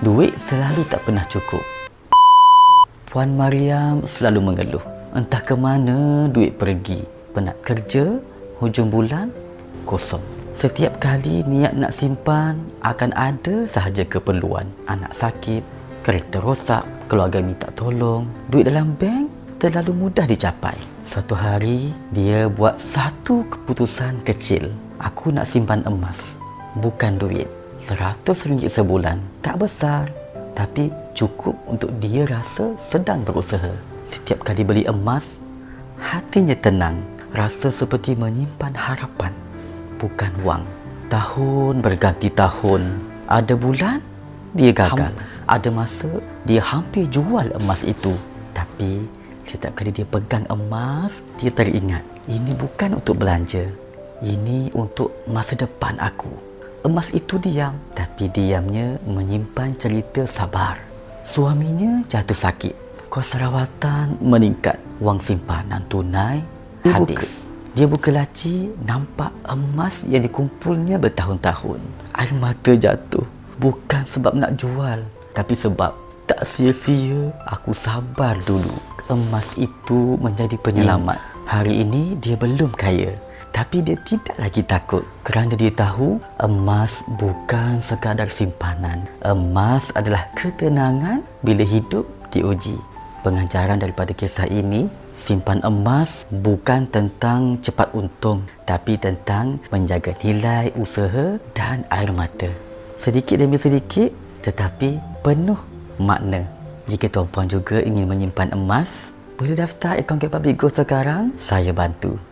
Duit selalu tak pernah cukup. Puan Mariam selalu mengeluh. Entah ke mana duit pergi. Penat kerja, hujung bulan, kosong. Setiap kali niat nak simpan, akan ada sahaja keperluan. Anak sakit, kereta rosak, keluarga minta tolong. Duit dalam bank terlalu mudah dicapai. Suatu hari, dia buat satu keputusan kecil. Aku nak simpan emas, bukan duit. RM100 sebulan, tak besar, tapi cukup untuk dia rasa sedang berusaha. Setiap kali beli emas, hatinya tenang, rasa seperti menyimpan harapan, bukan wang. Tahun berganti tahun, ada bulan dia gagal, ada masa dia hampir jual emas itu. Tapi setiap kali dia pegang emas, dia teringat, ini bukan untuk belanja, ini untuk masa depan aku. Emas itu diam, tapi diamnya menyimpan cerita sabar. Suaminya jatuh sakit, kos rawatan meningkat, wang simpanan tunai habis. Dia buka laci, nampak emas yang dikumpulnya bertahun-tahun. Air mata jatuh, bukan sebab nak jual, tapi sebab tak sia-sia aku sabar dulu. Emas itu menjadi penyelamat. Hari ini dia belum kaya, tapi dia tidak lagi takut kerana dia tahu emas bukan sekadar simpanan. Emas adalah ketenangan bila hidup diuji. Pengajaran daripada kisah ini, simpan emas bukan tentang cepat untung, tapi tentang menjaga nilai usaha dan air mata. Sedikit demi sedikit, tetapi penuh makna. Jika tuan-puan juga ingin menyimpan emas, boleh daftar akaun Get Public Go sekarang, saya bantu.